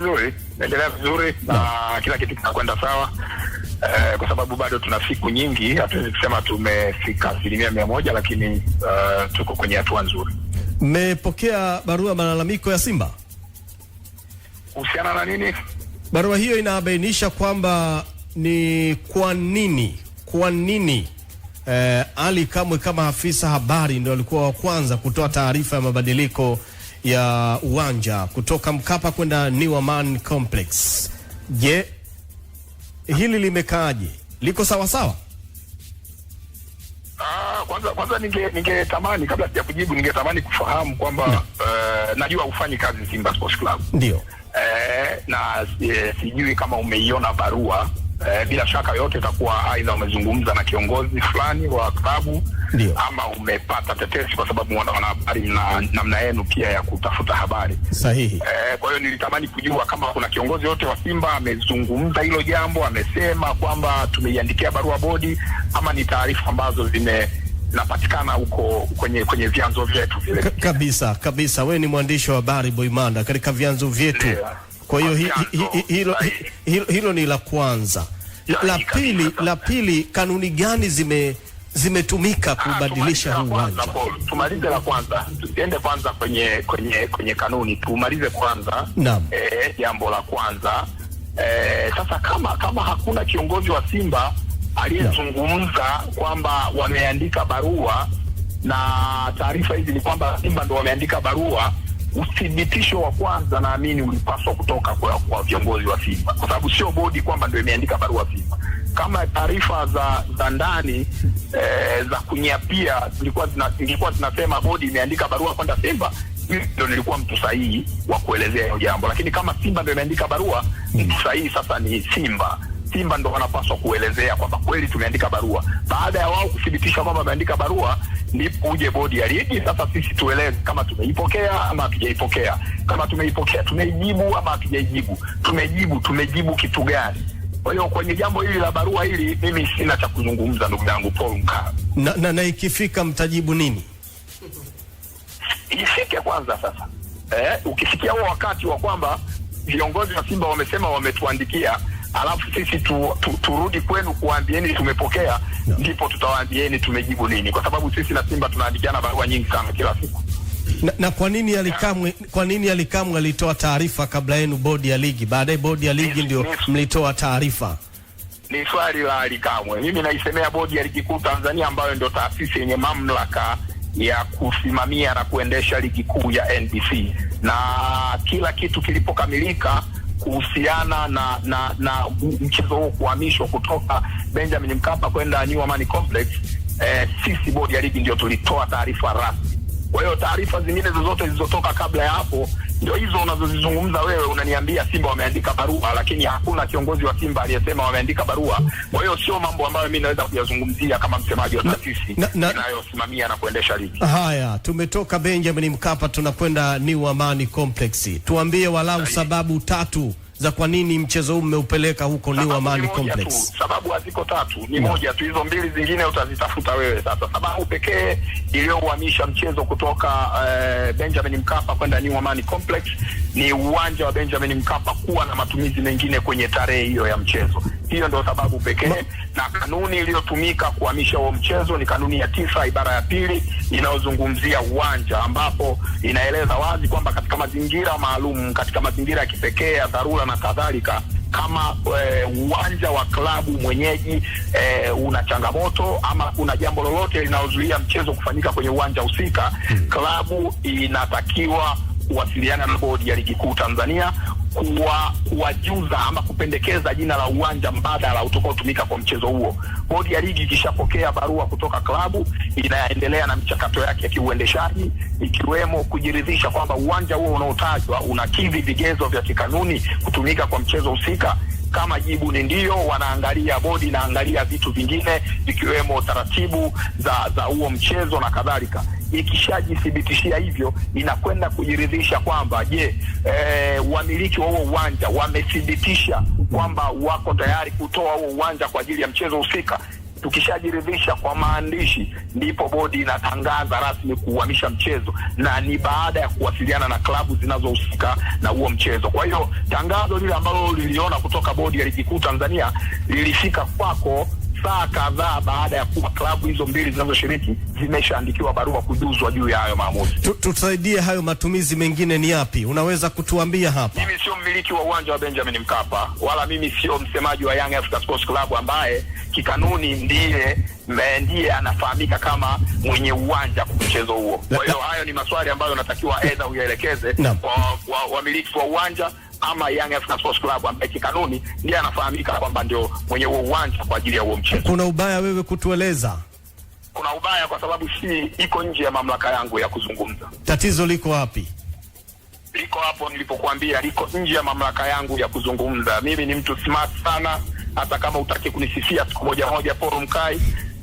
Nzuri, naendelea vizuri na kila kitu kinakwenda sawa. Kwa sababu bado tuna siku nyingi, hatuwezi kusema tumefika 100%, lakini tuko kwenye hatua nzuri. Mmepokea barua malalamiko ya Simba? Kuhusiana na nini? Barua hiyo inabainisha kwamba ni kwa nini Ali Kamwe kama afisa habari ndio alikuwa wa kwanza kutoa taarifa ya mabadiliko ya uwanja kutoka Mkapa kwenda New Amaan Complex. Je, hili limekaaje? Liko sawa sawa? Kwanza ningetamani kabla ya kujibu ningetamani kufahamu kwamba najua ufanyi kazi Simba Sports Club. Ndio. Na sijui kama umeiona barua. Bila shaka yote itakuwa aidha umezungumza na kiongozi fulani wa klabu ama umepata tetesi, kwa sababu wana habari na namna yenu pia ya kutafuta habari. Sahihi. Kwa hiyo nilitamani kujua kama kuna kiongozi yote wa Simba amezungumza hilo jambo, amesema kwamba tumeiandikia barua bodi, ama ni taarifa ambazo zinapatikana huko kwenye vyanzo vyetu vile. Kabisa. Wewe ni mwandishi wa habari Boimanda, katika vyanzo vyetu. Kwa hiyo hilo ni la kwanza. La pili, kanuni gani zimetumika kubadilisha huu uwanja? Tumalize la kwanza. Tusiende kwanza kwenye kanuni. Tumalize kwanza. Jambo la kwanza. Sasa kama hakuna kiongozi wa Simba aliyezungumza kwamba wameandika barua, na taarifa hizi ni kwamba Simba ndio wameandika barua, uthibitisho wa kwanza naamini ulipaswa kutoka kwa viongozi wa Simba, kwa sababu sio bodi kwamba ndio imeandika barua Simba. Kama taarifa za ndani za kunyapia zilikuwa zinasema bodi imeandika barua kwenda Simba, ndio nilikuwa mtu sahihi wa kuelezea hiyo jambo. Lakini kama Simba ndio imeandika barua, mtu sahihi sasa ni Simba ndio wanapaswa kuelezea kwamba kweli tumeandika barua. Baada ya wao kuthibitisha kwamba wameandika barua, ndipo uje bodi ya ligi sasa sisi tueleze kama tumeipokea ama hatujaipokea. Kama tumeipokea, tumeijibu ama hatujaijibu. Tumejibu kitu gani? Kwa hiyo kwenye jambo hili la barua hili mimi sina cha kuzungumza, ndugu yangu Paul Mkapa. Na ikifika mtajibu nini? Ifike kwanza sasa. Ukifikia huo wakati wa kwamba viongozi wa Simba wamesema wametuandikia, alafu sisi turudi kwenu kuambieni tumepokea, ndipo tutawaambieni tumejibu nini, kwa sababu sisi na Simba tunaandikiana barua nyingi sana kila siku. Na kwa nini Ali Kamwe alitoa taarifa kabla yenu bodi ya ligi, baadaye bodi ya ligi ndio mlitoa taarifa? Ni swali la Ali Kamwe. Mimi naisemea bodi ya ligi kuu Tanzania, ambayo ndio taasisi yenye mamlaka ya kusimamia na kuendesha ligi kuu ya NBC, na kila kitu kilipokamilika kuhusiana na mchezo huu kuhamishwa kutoka Benjamin Mkapa kwenda New Amaan Complex, sisi bodi ya ligi ndio tulitoa taarifa rasmi. Kwa hiyo taarifa zingine zozote zilizotoka kabla ya hapo ndio hizo unazozizungumza wewe. Unaniambia Simba wameandika barua, lakini hakuna kiongozi wa Simba aliyesema wameandika barua. Kwa hiyo sio mambo ambayo mimi naweza kuyazungumzia kama msemaji wa taasisi inayosimamia na kuendesha ligi. Haya, tumetoka Benjamin Mkapa tunakwenda New Amaan Complex. Tuambie walau sababu tatu za kwa nini mchezo huu mmeupeleka huko New Amaan Complex. Sababu haziko tatu, ni moja tu. Hizo mbili zingine utazitafuta wewe. Sasa sababu pekee iliyohamisha mchezo kutoka Benjamin Mkapa kwenda New Amaan Complex ni uwanja wa Benjamin Mkapa kuwa na matumizi mengine kwenye tarehe hiyo ya mchezo. Hiyo ndio sababu pekee, na kanuni iliyotumika kuhamisha huo mchezo ni kanuni ya 9 ibara ya 2 inayozungumzia uwanja, ambapo inaeleza wazi kwamba katika mazingira maalum, katika mazingira ya kipekee ya dharura na kadhalika, kama uwanja wa klabu mwenyeji una changamoto ama kuna jambo lolote linalozuia mchezo kufanyika kwenye uwanja husika, klabu inatakiwa kuwasiliana na bodi ya ligi kuu Tanzania kuwajuza ama kupendekeza jina la uwanja mbadala utakaotumika kwa mchezo huo. Bodi ya ligi ikishapokea barua kutoka klabu, inaendelea na mchakato yake ya kiuendeshaji, ikiwemo kujiridhisha kwamba uwanja huo unaotajwa unakidhi vigezo vya kikanuni kutumika kwa mchezo husika. Kama jibu ni ndio, wanaangalia, bodi inaangalia vitu vingine vikiwemo taratibu za huo mchezo na kadhalika. Ikishajithibitishia hivyo, inakwenda kujiridhisha kwamba wamiliki wa huo uwanja wamethibitisha kwamba wako tayari kutoa huo uwanja kwa ajili ya mchezo husika. Tukishajiridhisha kwa maandishi, ndipo bodi inatangaza rasmi kuhamisha mchezo, na ni baada ya kuwasiliana na klabu zinazohusika na huo mchezo. Kwa hiyo tangazo lile ambalo liliona kutoka bodi ya ligi kuu Tanzania lilifika kwako saa kadhaa baada ya kuwa klabu hizo mbili zinazoshiriki zimeshaandikiwa barua kujuzwa juu ya hayo maamuzi. Tusaidie, hayo matumizi mengine ni yapi? Unaweza kutuambia hapa? Mimi sio mmiliki wa uwanja wa Benjamin Mkapa, wala mimi sio msemaji wa Young Africa Sports Club ambaye kikanuni ndiye anafahamika kama mwenye uwanja kwa mchezo huo. Kwa hiyo hayo ni maswali ambayo natakiwa aidha uyaelekeze kwa wamiliki wa uwanja ama Young Africa Sports Club ambaye kikanuni ndiye anafahamika kwamba ndio mwenye huo uwanja kwa ajili ya huo mchezo. Kuna ubaya wewe kutueleza? Kuna ubaya kwa sababu iko nje ya mamlaka yangu ya kuzungumza. Tatizo liko wapi? Liko hapo nilipokuambia, liko nje ya mamlaka yangu ya kuzungumza. Mimi ni mtu smart sana, hata kama utaki kunisifia siku moja Forum Kai,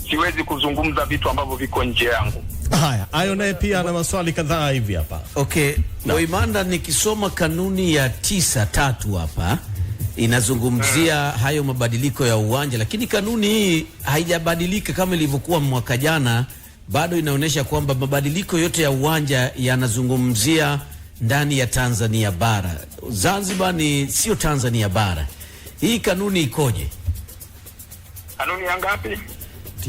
siwezi kuzungumza vitu ambavyo viko nje yangu. Haya, hayo naye pia ana maswali kadhaa hivi hapa. Okay, Boimanda, nikisoma kanuni ya 9.3 hapa inazungumzia hayo mabadiliko ya uwanja, lakini kanuni hii haijabadilika kama ilivyokuwa mwaka jana. Bado inaonyesha kwamba mabadiliko yote ya uwanja yanazungumzia ndani ya Tanzania bara. Zanzibar ni sio Tanzania bara. Hii kanuni ikoje? Kanuni ya ngapi?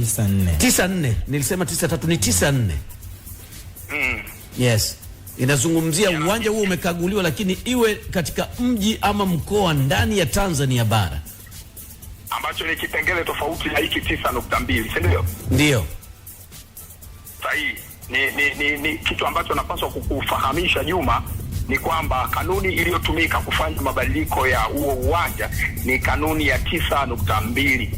9.4. Nilisema 9.3, ni 9.4. Yes. Inazungumzia uwanja huo umekaguliwa, lakini iwe katika mji ama mkoa ndani ya Tanzania bara, ambacho ni kipengele tofauti na hiki 9.2, si ndio? Ndio. Sahihi. Ni kitu ambacho napaswa kukufahamisha Juma, ni kwamba kanuni iliyotumika kufanya mabadiliko ya huo uwanja ni kanuni ya 9.2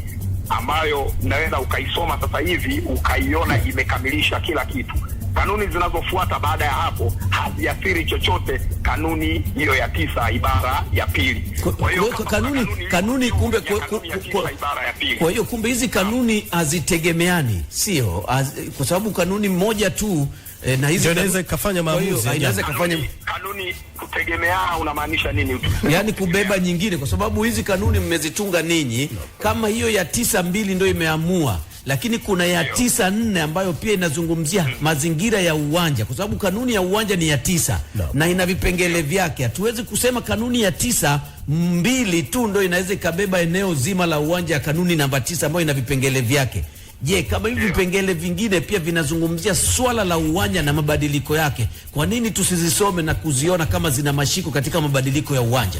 ambayo naweza ukaisoma sasa hivi ukaiona imekamilisha kila kitu. Kanuni zinazofuata baada ya hapo haziathiri chochote kanuni hiyo ya 9 ibara ya pili. Kwa hiyo kanuni kumbe kwa hiyo kumbe hizi kanuni hazitegemeani, sio? Kwa sababu kanuni moja tu na hizi inaweza kufanya maamuzi. Inaweza kufanya kanuni kutegemeana, unamaanisha nini? Yaani kubeba nyingine, kwa sababu hizi kanuni mmezitunga ninyi. Kama hiyo ya 9.2 ndio imeamua, lakini kuna ya 9.4 ambayo pia inazungumzia mazingira ya uwanja, kwa sababu kanuni ya uwanja ni ya 9 na ina vipengele vyake. Hatuwezi kusema kanuni ya 9.2 tu ndio inaweza ikabeba eneo zima la uwanja ya kanuni namba 9 ambayo ina vipengele vyake. Je, kama hivi vipengele vingine pia vinazungumzia swala la uwanja na mabadiliko yake, kwa nini tusizisome na kuziona kama zina mashiko katika mabadiliko ya uwanja?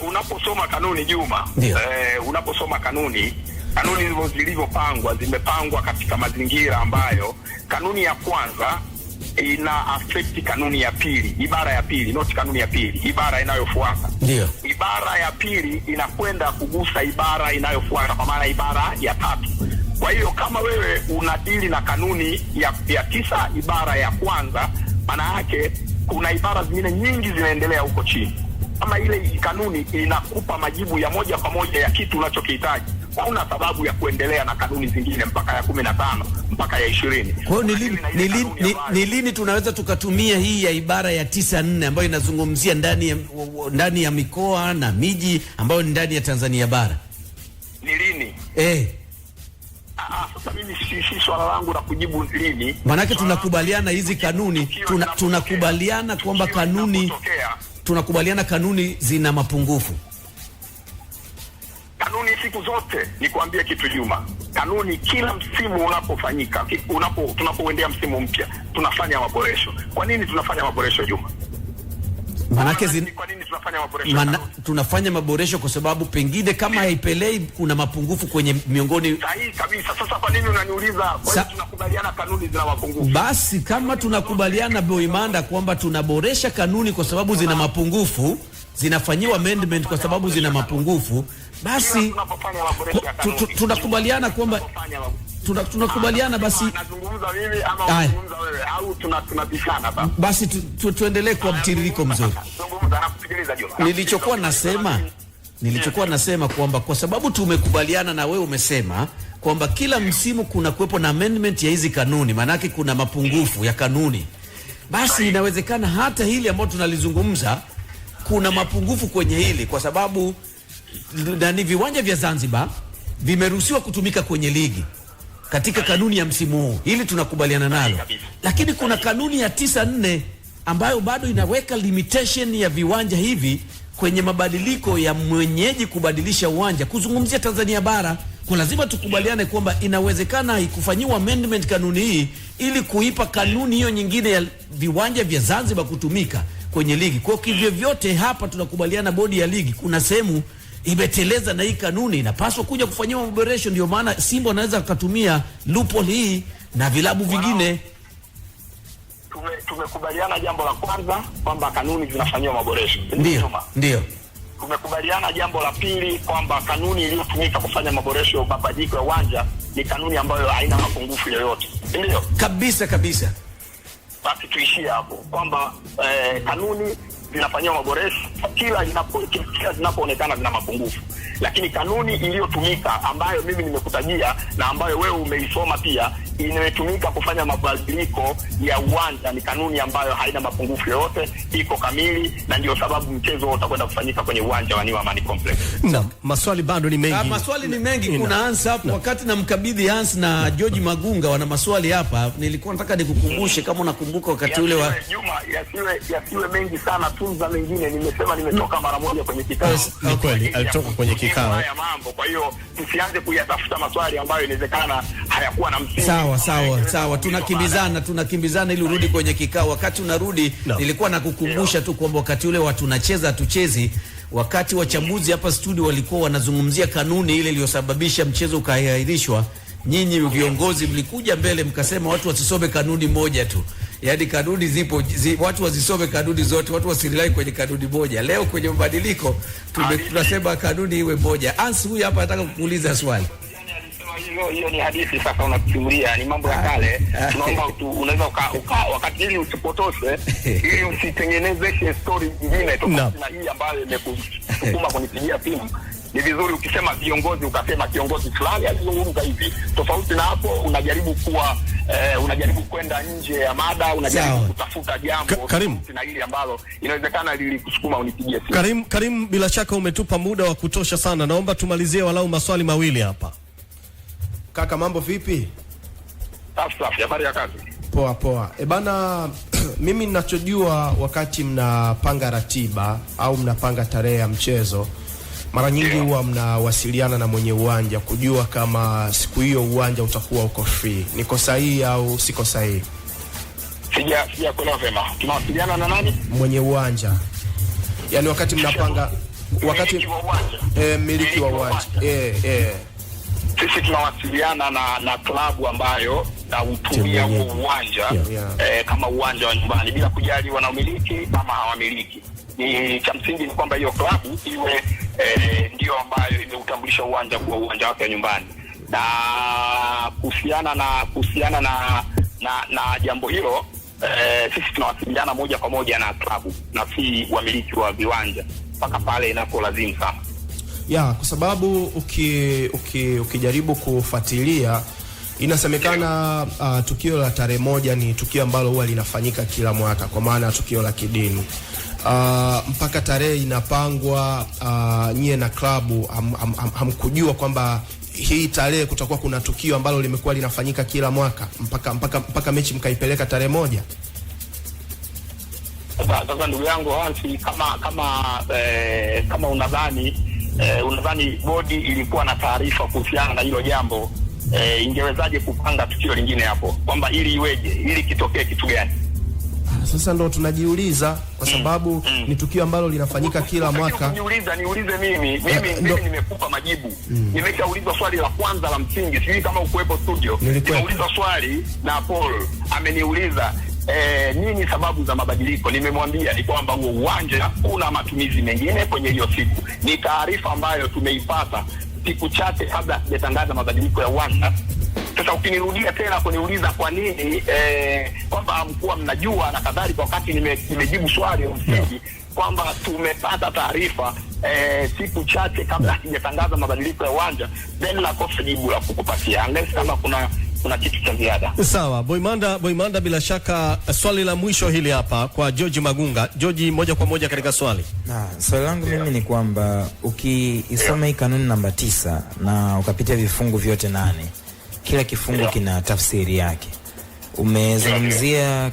Unaposoma kanuni Juma, unaposoma kanuni zilivyopangwa zimepangwa katika mazingira ambayo kanuni ya kwanza ina affect kanuni ya pili, ibara ya pili, not kanuni ya pili, ibara inayofuata. Ndio. Ibara ya pili inakwenda kugusa ibara inayofuata, kwa maana ibara ya 3. Kwa hiyo kama wewe unadili na kanuni ya 9 ibara ya kwanza, maana yake kuna ibara zingine nyingi zinaendelea huko chini. Kama ile kanuni inakupa majibu ya moja kwa moja ya kitu unachokihitaji, hauna sababu ya kuendelea na kanuni zingine mpaka ya 15 mpaka ya 20. Kwa hiyo ni lini tunaweza tukatumia hii ya ibara ya 9.4 ambayo inazungumzia ndani ya mikoa na miji ambayo ni ndani ya Tanzania bara? Ni lini? Sasa mimi si swala langu la kujibu lini. Manake tunakubaliana hizi kanuni, tunakubaliana kwamba tunakubaliana kanuni zina mapungufu. Kanuni siku zote, nikwambie kitu Juma, kanuni kila msimu unapofanyika, tunapoendea msimu mpya tunafanya maboresho. Kwa nini tunafanya maboresho Juma? Manake kwa nini tunafanya maboresho? Tunafanya maboresho kwa sababu pengine kama haipelei kuna mapungufu kwenye miongoni. Sahihi kabisa. Sasa kwa nini unaniuliza kwa nini tunakubaliana kanuni zina mapungufu? Basi kama tunakubaliana Boimanda kwamba tunaboresha kanuni kwa sababu zina mapungufu, zinafanyiwa amendment kwa sababu zina mapungufu, basi tunakubaliana kwamba tunakubaliana basi. Nazungumza mimi ama unazungumza wewe au tunabishana baba? Basi tuendelee kwa mtiririko mzuri. Zungumza na kusikiliza Juma. Nilichokuwa nasema kwamba kwa sababu tumekubaliana na wewe umesema kwamba kila msimu kuna kuwepo na amendment ya hizi kanuni, maanake kuna mapungufu ya kanuni. Basi inawezekana hata hili ambalo tunalizungumza kuna mapungufu kwenye hili, kwa sababu ni viwanja vya Zanzibar vimeruhusiwa kutumika kwenye ligi katika kanuni ya msimu huu. Hili tunakubaliana nalo. Lakini kuna kanuni ya 9-4 ambayo bado inaweka limitation ya viwanja hivi kwenye mabadiliko ya mwenyeji kubadilisha uwanja. Kuzungumzia Tanzania bara, kwa lazima tukubaliane kwamba inawezekana ikufanyiwa amendment kanuni hii ili kuipa kanuni hiyo nyingine ya viwanja vya Zanzibar kutumika kwenye ligi. Kwa hivyo vyote hapa tunakubaliana, bodi ya ligi kuna sehemu imeteleza na hii kanuni inapaswa kuja kufanyiwa maboresho. Ndio maana Simba anaweza kutumia loophole hii na vilabu vingine. Tumekubaliana jambo la kwanza kwamba kanuni zinafanyiwa maboresho. Ndio. Tumekubaliana jambo la pili kwamba kanuni iliyotumika kufanya maboresho ya mabadiliko ya uwanja ni kanuni ambayo haina mapungufu yoyote. Ndio. Kabisa. Basi tuishie hapo kwamba kanuni zinafanywa maboresho kila zinapoonekana zina mapungufu, lakini kanuni iliyotumika ambayo mimi nimekutajia na ambayo wewe umeisoma pia imetumika kufanya mabadiliko ya uwanja ni kanuni ambayo haina mapungufu yoyote, iko kamili, na ndio sababu mchezo utakwenda kufanyika kwenye uwanja wa New Amani Complex. Na maswali bado ni mengi. Maswali ni mengi. Kuna Hans hapo, wakati namkabidhi Hans na George Magunga wana maswali hapa. Nilikuwa nataka nikukumbushe kama unakumbuka wakati ule wa Juma, yasiwe mengi sana, tunza mengine. Nimesema nimetoka mara moja kwenye kikao. Ni kweli alitoka kwenye kikao. Haya mambo, kwa hiyo tusianze kuyatafuta maswali ambayo inawezekana hayakuwa na msingi. Sawa. Tunakimbizana ili urudi kwenye kikao. Wakati unarudi, nilikuwa nakukumbusha tu kwamba wakati ule watu tunacheza tuchezi, wakati wachambuzi hapa studio walikuwa wanazungumzia kanuni ile iliyosababisha mchezo ukaahirishwa, nyinyi viongozi mlikuja mbele mkasema watu wasisome kanuni moja tu. Yaani kanuni zipo, watu wasisome kanuni zote, watu wasilai kwenye kanuni moja. Leo kwenye mabadiliko tunasema kanuni iwe moja. Hans huyu hapa anataka kukuuliza swali. Hiyo ni hadithi sasa, unasimulia ni mambo ya kale. Tunaomba unaweza wakati ili usipotoshe, ili usitengenezeshe story nyingine tofauti na hii ambayo imekusukuma kunipigia simu. Ni vizuri ukisema viongozi ukasema kiongozi fulani alizungumza hivi. Tofauti na hapo unajaribu kwenda nje ya mada, unajaribu kutafuta jambo na hili ambalo inawezekana lilikusukuma unipigie simu. Karim, bila shaka umetupa muda wa kutosha sana. Naomba tumalizie walau maswali mawili hapa. Kaka, mambo vipi? Safi, habari ya kazi? Poa. Bana, mimi ninachojua wakati mnapanga ratiba au mnapanga tarehe ya mchezo, mara nyingi huwa mnawasiliana na mwenye uwanja kujua kama siku hiyo uwanja utakuwa uko free. Niko sahihi au siko sahihi? Sija kuelewa vema. Tunawasiliana na nani? Mwenye uwanja. Yaani wakati mnapanga miliki wa uwanja. Sisi tunawasiliana na klabu ambayo na utumia huo uwanja kama uwanja wa nyumbani, bila kujali wanaomiliki ama hawamiliki. Ni cha msingi ni kwamba hiyo klabu iwe ndio ambayo imeutambulisha uwanja kwa uwanja wake wa nyumbani. Na kuhusiana na jambo hilo, sisi tunawasiliana moja kwa moja na klabu na si wamiliki wa viwanja mpaka pale inapolazimu sana. Kwa sababu ukijaribu kufuatilia inasemekana tukio la tarehe moja ni tukio ambalo huwa linafanyika kila mwaka, kwa maana tukio la kidini. Mpaka tarehe inapangwa, nyie na klabu hamkujua kwamba hii tarehe kutakuwa kuna tukio ambalo limekuwa linafanyika kila mwaka mpaka mechi mkaipeleka tarehe moja. Sasa ndugu yangu Hansi, kama unadhani bodi ilikuwa na taarifa kuhusiana na hilo jambo, ingewezaje kupanga tukio lingine hapo, kwamba ili iweje, ili kitokee kitu gani? Sasa ndo tunajiuliza, kwa sababu ni tukio ambalo linafanyika kila mwaka. Niulize mimi nimekupa majibu. Nimeshaulizwa swali la kwanza la msingi, sijui kama ukuwepo studio. Nimeuliza swali na Paul ameniuliza nini sababu za mabadiliko. Nimemwambia ni kwamba huo uwanja una matumizi mengine kwenye hiyo siku. Ni taarifa ambayo tumeipata siku chache kabla sijatangaza mabadiliko ya uwanja. Sasa ukinirudia tena kuniuliza kwa nini kwamba mkuu mnajua na kadhalika, wakati nimejibu swali la msingi kwamba tumepata taarifa siku chache kabla sijatangaza mabadiliko ya uwanja, then la kosa jibu la kukupatia. Unless kama kuna kitu cha ziada. Sawa, Boimanda, bila shaka swali la mwisho hili hapa kwa George Magunga. George, moja kwa moja katika swali. Swali langu mimi ni kwamba ukiisoma hii kanuni namba 9 na ukapitia vifungu vyote 8, kila kifungu kina tafsiri yake. Umezungumzia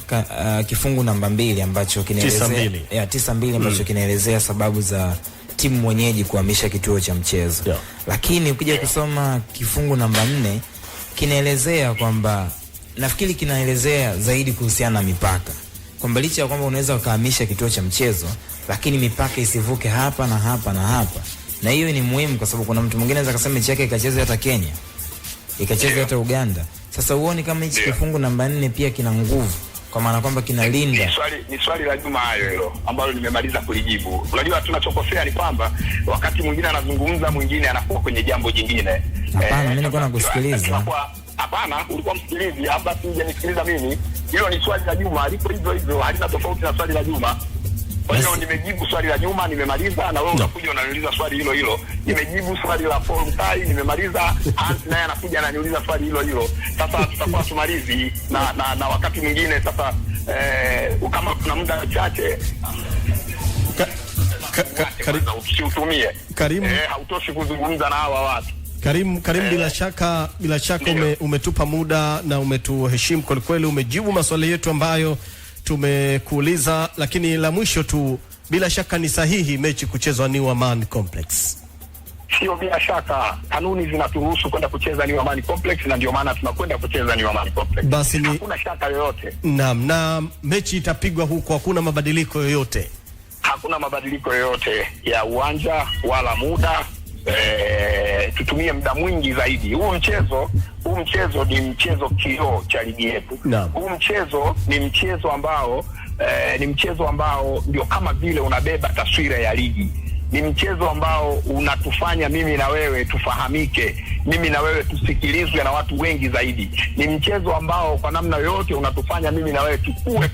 kifungu namba 2 ambacho kinaelezea 9.2 ambacho kinaelezea sababu za timu mwenyeji kuhamisha kituo cha mchezo. Lakini ukija kusoma kifungu namba 4 kinaelezea kwamba, nafikiri kinaelezea zaidi kuhusiana na mipaka, kwamba licha ya kwamba unaweza ukahamisha kituo cha mchezo, lakini mipaka isivuke hapa na hapa na hapa. Na hiyo ni muhimu kwa sababu kuna mtu mwingine anaweza kusema mechi yake ikacheze hata Kenya, ikacheze hata Uganda. Sasa uone kama hichi kifungu namba 4 pia kina nguvu, kwa maana kwamba kinalinda. Ni swali la Juma hayo hilo ambalo nimemaliza kulijibu. Unajua tunachokosea ni kwamba wakati mwingine anazungumza, mwingine anakuwa kwenye jambo jingine. Hapana, mimi nilikuwa nakusikiliza. Hapana, ulikuwa msikilizi, hapa sije nisikiliza mimi. Hilo ni swali la Juma, liko hivyo hivyo, halina tofauti na swali la Juma. Kwa hiyo nimejibu swali la Juma, nimemaliza, na wewe unakuja unaniuliza swali hilo hilo. Nimejibu swali la Paul Mkai, nimemaliza, naye anakuja ananiuliza swali hilo hilo. Sasa tutakuwa tumalizi na wakati mwingine sasa kama kuna muda chache usiutumie. Karim, hautoshi kuzungumza na hawa watu. Karim, bila shaka umetupa muda na umetuheshimu kwa kweli, umejibu maswali yetu ambayo tumekuuliza, lakini la mwisho tu, bila shaka ni sahihi mechi kuchezwa New Amaan Complex? Sio bila shaka, kanuni zinaturuhusu kwenda kucheza New Amaan Complex, na ndio maana tunakwenda kucheza New Amaan Complex. Basi hakuna shaka yoyote. Naam, na mechi itapigwa huko, hakuna mabadiliko yoyote. Hakuna mabadiliko yoyote ya uwanja wala muda. Tutumie muda mwingi zaidi. Huu mchezo ni mchezo kioo cha ligi yetu. Huu mchezo ni mchezo ambao ndio kama vile unabeba taswira ya ligi. Ni mchezo ambao unatufanya mimi na wewe tufahamike, mimi na wewe tusikilizwe na watu wengi zaidi. Ni mchezo ambao kwa namna yote unatufanya mimi na wewe tukue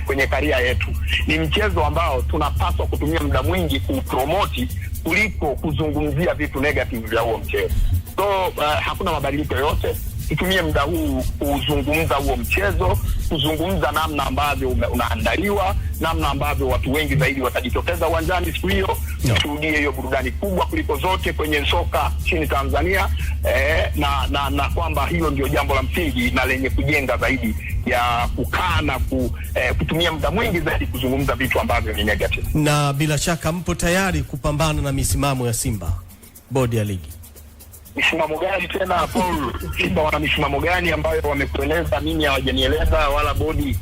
kwenye karia yetu. Ni mchezo ambao tunapaswa kutumia muda mwingi kupromoti kuliko kuzungumzia vitu negative vya huo mchezo. So hakuna mabadiliko yote. Tutumie muda huu kuzungumza huo mchezo, kuzungumza namna ambavyo unaandaliwa, namna ambavyo watu wengi zaidi watajitokeza uwanjani siku hiyo. Tushuhudie hiyo burudani kubwa kuliko zote kwenye soka nchini Tanzania, na kwamba hilo ndio jambo la msingi na lenye kujenga zaidi ya kukaa na kutumia muda mwingi zaidi kuzungumza vitu ambavyo ni negative. Na bila shaka mpo tayari kupambana na misimamo ya Simba, bodi ya ligi? Misimamo gani tena Paul? Simba wana misimamo gani ambayo wamekueleza? Mimi hawajanieleza, wala bodi